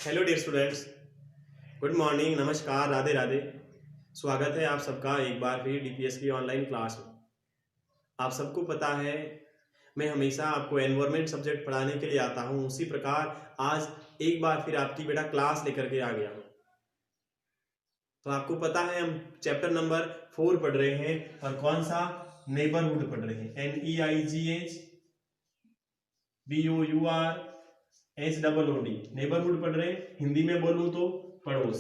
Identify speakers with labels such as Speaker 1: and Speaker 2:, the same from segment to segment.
Speaker 1: Hello dear students, good morning, नमस्कार, राधे राधे। स्वागत है आप सबका एक बार फिर डीपीएस की ऑनलाइन क्लास में। आप सबको पता है मैं हमेशा आपको एनवायरनमेंट सब्जेक्ट पढ़ाने के लिए आता हूँ, उसी प्रकार आज एक बार फिर आपकी बेटा क्लास लेकर के आ गया हूँ। तो आपको पता है हम चैप्टर नंबर 4 पढ़ रहे हैं और कौन सा नेबरहुड पढ़ रहे हैं। NEIGHBOURHOOD नेबरहुड पढ़ रहे हैं। हिंदी में बोलूं तो पड़ोस।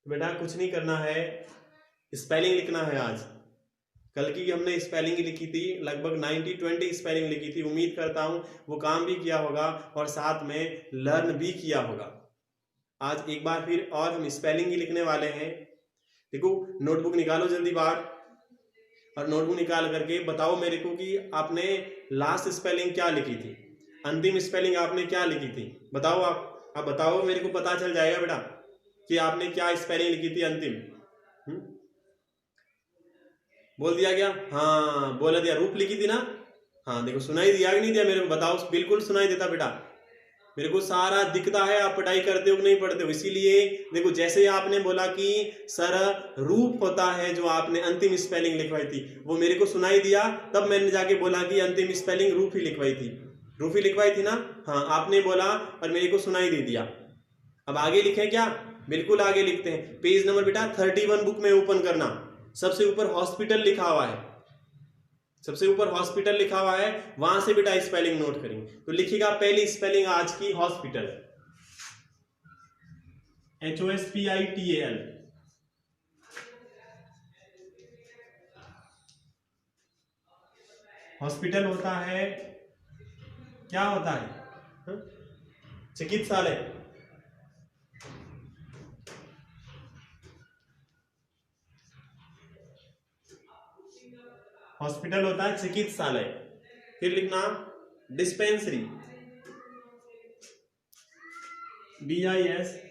Speaker 1: बेटा कुछ नहीं करना है, स्पेलिंग लिखना है। आज कल की हमने स्पेलिंग लिखी थी, लगभग 90-20 स्पेलिंग लिखी थी। उम्मीद करता हूं वो काम भी किया होगा और साथ में लर्न भी किया होगा। आज एक बार फिर और हम स्पेलिंग ही लिखने वाले हैं। देखो, नोटबुक निकालो जल्दी बाहर और नोटबुक निकाल करके बताओ मेरे को कि आपने लास्ट स्पेलिंग क्या लिखी थी, अंतिम स्पेलिंग आपने क्या लिखी थी। बताओ, आप बताओ, मेरे को पता चल जाएगा बेटा कि आपने क्या स्पेलिंग लिखी थी अंतिम। बोल दिया क्या? हाँ बोल दिया। रूप लिखी थी ना? हाँ देखो, सुनाई दिया कि नहीं दिया मेरे को बताओ। बिल्कुल सुनाई देता बेटा, मेरे को सारा दिखता है। आप पढ़ाई करते हो कि नहीं पढ़ते हो, इसीलिए देखो जैसे ही आपने बोला कि सर रूप होता है, जो आपने अंतिम स्पेलिंग लिखवाई थी वो मेरे को सुनाई दिया, तब मैंने जाके बोला कि अंतिम स्पेलिंग रूप ही लिखवाई थी। रूप ही लिखवाई थी ना? हाँ आपने बोला और मेरे को सुनाई दे दिया। अब आगे लिखें क्या? बिल्कुल आगे लिखते हैं। पेज नंबर बेटा 31 बुक में ओपन करना। सबसे ऊपर हॉस्पिटल लिखा हुआ है, सबसे ऊपर हॉस्पिटल लिखा हुआ है, वहां से बेटा स्पेलिंग नोट करेंगे। तो लिखिएगा पहली स्पेलिंग आज की हॉस्पिटल, HOSPITAL। हॉस्पिटल होता है, क्या होता है? चिकित्सालय। हॉस्पिटल होता है चिकित्सालय। फिर लिखना डिस्पेंसरी, DISPENSARY।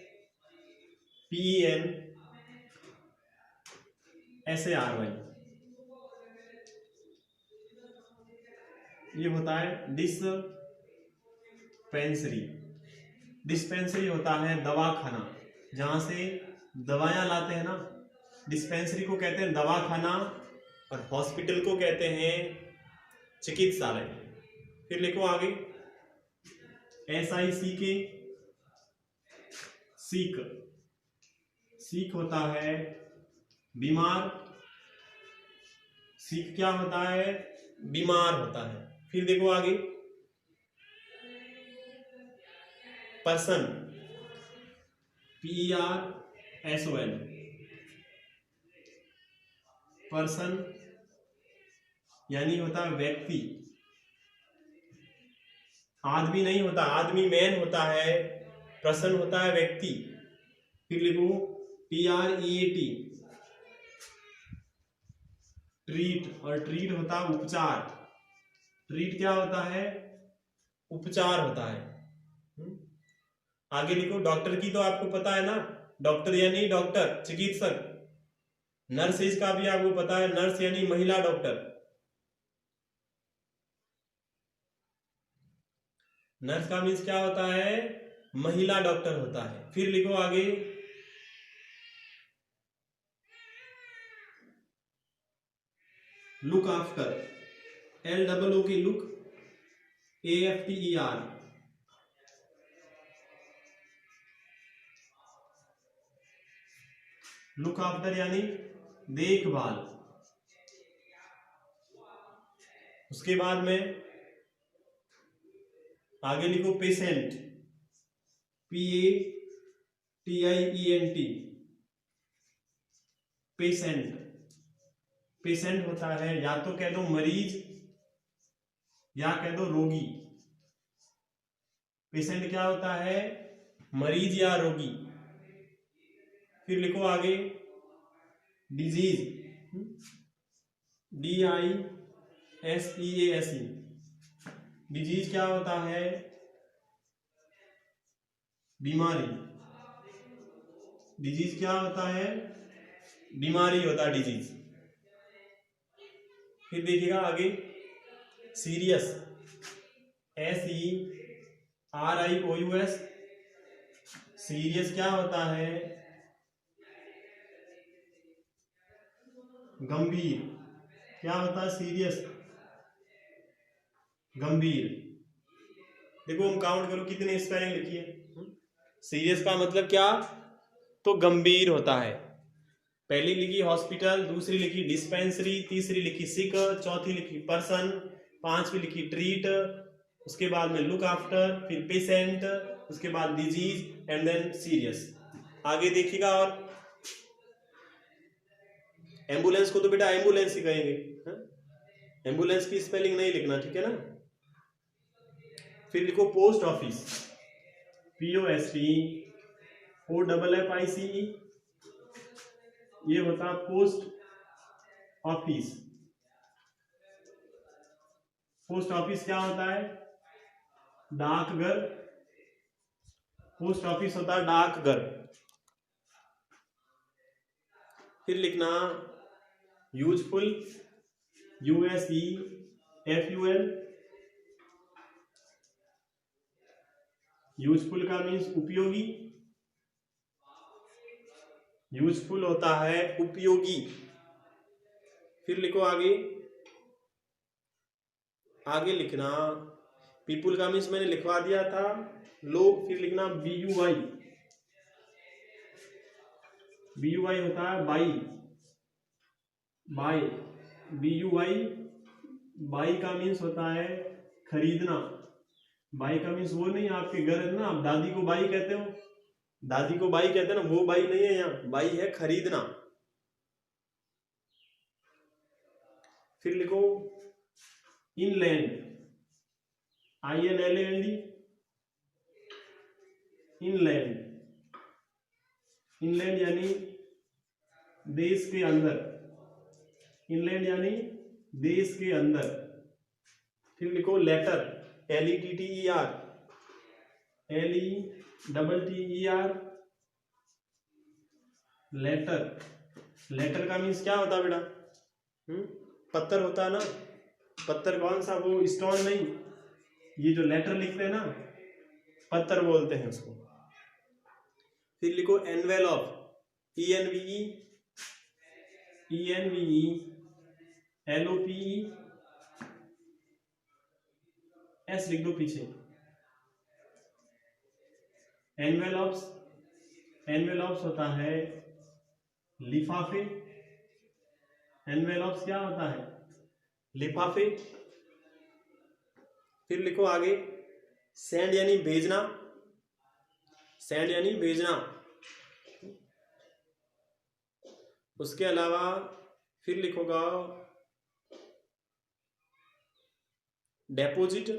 Speaker 1: ये होता है डिस्पेंसरी। डिस्पेंसरी होता है दवाखाना, जहां से दवाएं लाते हैं ना, डिस्पेंसरी को कहते हैं दवाखाना और हॉस्पिटल को कहते हैं चिकित्सालय। फिर लिखो आगे SICK, सीक। सीक होता है बीमार। सीक क्या होता है? बीमार होता है। फिर देखो आगे पर्सन, PERSON। पर्सन यानी होता है व्यक्ति। आदमी नहीं होता, आदमी मैन होता है, पर्सन होता है व्यक्ति। फिर लिखो TREAT, ट्रीट। और ट्रीट होता है उपचार। ट्रीट क्या होता है? उपचार होता है। आगे लिखो डॉक्टर की, तो आपको पता है ना, डॉक्टर यानी डॉक्टर, चिकित्सक। नर्स का भी आपको पता है, नर्स यानी महिला डॉक्टर। नर्स का मीन्स क्या होता है? महिला डॉक्टर होता है। फिर लिखो आगे लुक आफ्टर, LOO की लुक, AFTER। लुक आफ्टर यानी देखभाल। उसके बाद में आगे लिखो पेशेंट, PATIENT। पेशेंट, पेशेंट होता है या तो कह दो मरीज या कह दो रोगी। पेशेंट क्या होता है? मरीज या रोगी। फिर लिखो आगे डिजीज, DISEASE। डिजीज क्या होता है? बीमारी। डिजीज क्या होता है? बीमारी होता है डिजीज। फिर देखिएगा आगे सीरियस, RIOUS। सीरियस क्या होता है? गंभीर। क्या होता है सीरियस? गंभीर। देखो हम काउंट करो कितने स्पेलिंग लिखी है। सीरियस का मतलब क्या? तो गंभीर होता है। पहली लिखी हॉस्पिटल, दूसरी लिखी डिस्पेंसरी, तीसरी लिखी सिक, चौथी लिखी पर्सन, पांचवी लिखी ट्रीट, उसके बाद में लुक आफ्टर, फिर पेशेंट, उसके बाद डिजीज एंड देन सीरियस। आगे देखिएगा। और एम्बुलेंस को तो बेटा एम्बुलेंस ही कहेंगे। एम्बुलेंस की स्पेलिंग नहीं लिखना, ठीक है ना। फिर लिखो पोस्ट ऑफिस, POSTOFFICE, ये होता है पोस्ट ऑफिस। पोस्ट ऑफिस क्या होता है? डाकघर। पोस्ट ऑफिस होता है डाकघर। फिर लिखना यूजफुल, USEFUL। यूजफुल का मीन्स उपयोगी। यूजफुल होता है उपयोगी। फिर लिखो आगे। आगे लिखना पीपुल का मीन्स मैंने लिखवा दिया था, लोग। फिर लिखना BUI। BUI होता है बाई। By, BUI। बाई का मीन्स होता है खरीदना। बाई का मीन्स वो नहीं आपके घर है ना, आप दादी को बाई कहते हो, दादी को बाई कहते हैं ना, वो बाई नहीं है यहाँ। बाई है खरीदना। फिर लिखो इनलैंड, INLAND। इनलैंड, इनलैंड यानी देश के अंदर। इनलैंड यानी देश के अंदर। फिर लिखो letter, LETTER, LETTER। Letter, letter का मीन्स क्या होता है बेटा? पत्थर होता है ना। पत्थर कौन सा? वो स्टोन नहीं, ये जो लेटर लिखते हैं ना, पत्थर बोलते हैं उसको। फिर लिखो एनवेलप, ENVE, LOPE, S लिख दो पीछे। एनवेलप्स, एनवेलप्स होता है लिफाफे। एनवेलप्स क्या होता है? लिफाफे। फिर लिखो आगे सेंड यानी भेजना। सेंड यानी भेजना। उसके अलावा फिर लिखोगा डेपोजिट,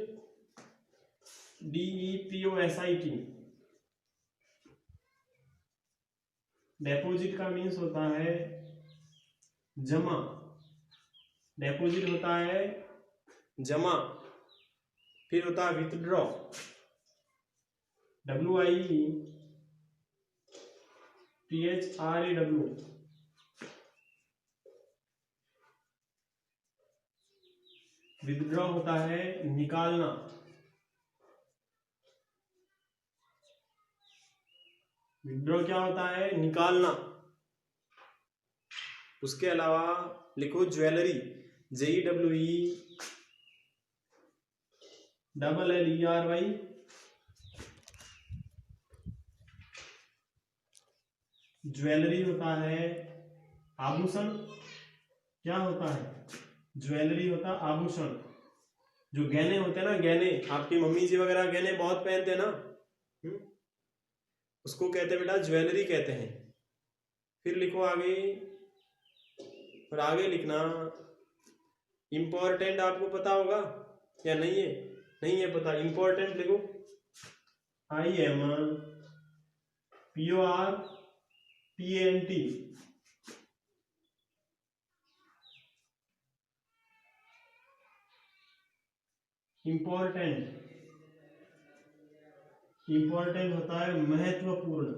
Speaker 1: DEPOSIT। डेपोजिट का मीन्स होता है जमा। डेपोजिट होता है जमा। फिर होता है विथड्रॉ, WITHRAW। विथड्रॉ होता है निकालना। विथड्रॉ क्या होता है? निकालना। उसके अलावा लिखो ज्वेलरी, JEWELLERY। ज्वेलरी होता है आभूषण। क्या होता है? ज्वेलरी होता है आभूषण। जो गहने होते हैं ना, गहने, आपकी मम्मी जी वगैरह गहने बहुत पहनते हैं ना, उसको कहते हैं बेटा ज्वेलरी कहते हैं। फिर लिखो आगे। और आगे लिखना इंपॉर्टेंट, आपको पता होगा या नहीं है? नहीं है पता, इंपॉर्टेंट लिखो IMPORTANT। इंपॉर्टेंट, इंपॉर्टेंट होता है महत्वपूर्ण।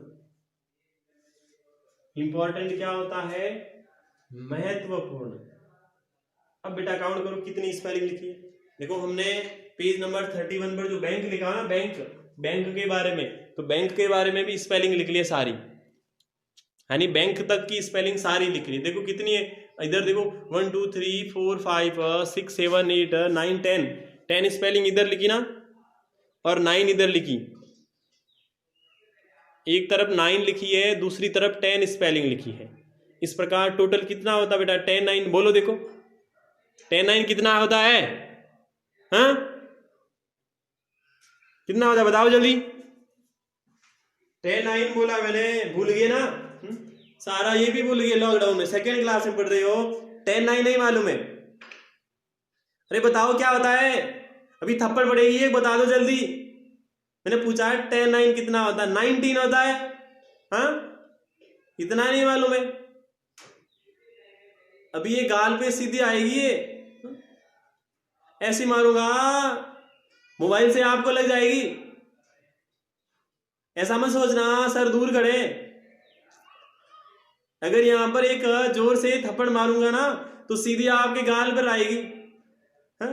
Speaker 1: इंपॉर्टेंट क्या होता है? महत्वपूर्ण। अब बेटा काउंट करो कितनी स्पेलिंग लिखी है। देखो हमने पेज नंबर 31 पर जो बैंक लिखा ना, बैंक, बैंक के बारे में, तो बैंक के बारे में भी स्पेलिंग लिख लिए सारी, यानी बैंक तक की स्पेलिंग सारी लिख ली। देखो कितनी है, इधर देखो 1 2 3 4 5 6 7 8 9 10 स्पेलिंग इधर लिखी ना, और 9 इधर लिखी। एक तरफ 9 लिखी है, दूसरी तरफ 10 स्पेलिंग लिखी है। इस प्रकार टोटल कितना होता बेटा? 10 9 बोलो, देखो 10 9 कितना होता है? हाँ कितना होता है बताओ जल्दी। 10 9 बोला मैंने, भूल गए ना? सारा ये भी भूल गए लॉकडाउन में, सेकेंड क्लास में पढ़ रहे हो, 10 9 नहीं मालूम है? अरे बताओ क्या होता है? अभी थप्पड़ पड़ेगी, एक बता दो जल्दी। मैंने पूछा है 10 9 कितना होता है? 19 होता है। हाँ इतना नहीं मालूम है? अभी ये गाल पे सीधी आएगी, ये ऐसी मारूंगा मोबाइल से आपको लग जाएगी। ऐसा मत सोचना सर दूर खड़े। अगर यहां पर एक जोर से थप्पड़ मारूंगा ना तो सीधी आपके गाल पर आएगी। हा?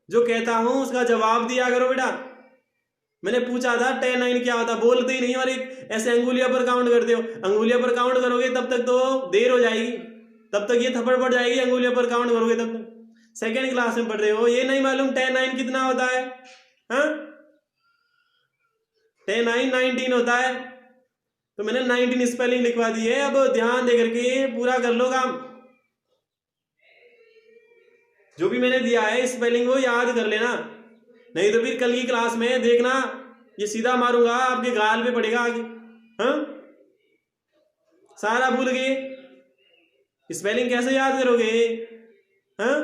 Speaker 1: जो कहता हूं उसका जवाब दिया करो बेटा। मैंने पूछा था 10 9 क्या होता, बोलते ही नहीं, और एक ऐसे अंगुलियों पर काउंट करते हो। अंगुलियों पर काउंट करोगे तब तक तो देर हो जाएगी, तब तक ये थप्पड़ पड़ जाएगी। अंगुलियों पर काउंट करोगे तब तक। सेकेंड क्लास में पढ़ रहे हो, ये नहीं मालूम 10 9 कितना होता है? हाँ 10 9 19 होता है। तो मैंने 19 स्पेलिंग लिखवा दी है। अब ध्यान दे करके पूरा कर लो काम। जो भी मैंने दिया है स्पेलिंग वो याद कर लेना, नहीं तो फिर कल की क्लास में देखना ये सीधा मारूंगा आपके गाल पे पड़ेगा आगे। हाँ सारा भूल गए, स्पेलिंग कैसे याद करोगे? हाँ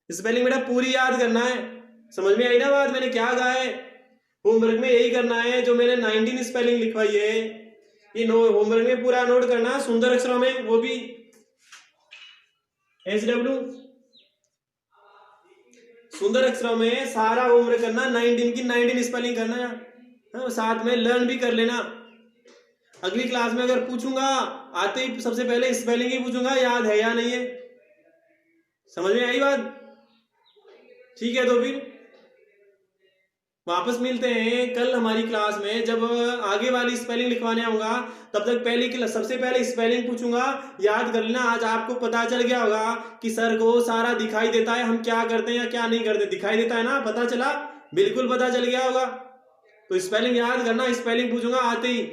Speaker 1: स्पेलिंग बेटा पूरी याद करना है। समझ में आई ना बात मैंने क्या कहा है? होमवर्क में यही करना है जो मैंने 19 स्पेलिंग लिखवाई है, ये होमवर्क में पूरा नोट करना, सुंदर अक्षरों में, वो भी SW सुंदर अक्षरों में सारा होमवर्क करना। 19 की 19 स्पेलिंग करना है। हाँ, साथ में लर्न भी कर लेना। अगली क्लास में अगर पूछूंगा आते ही सबसे पहले स्पेलिंग ही पूछूंगा, याद है या नहीं है। समझ में आई बात? ठीक है तो फिर वापस मिलते हैं कल हमारी क्लास में। जब आगे वाली स्पेलिंग लिखवाने आऊंगा तब तक पहले की सबसे पहले स्पेलिंग पूछूंगा, याद कर लेना। आज आपको पता चल गया होगा कि सर को सारा दिखाई देता है, हम क्या करते हैं या क्या नहीं करते। दिखाई देता है ना? पता चला? बिल्कुल पता चल गया होगा। तो स्पेलिंग याद करना, स्पेलिंग पूछूंगा आते ही।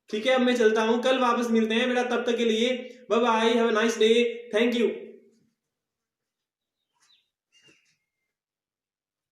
Speaker 1: ठीक है अब मैं चलता हूं, कल वापस मिलते हैं बेटा। तब तक के लिए bye bye, have a nice day, thank you.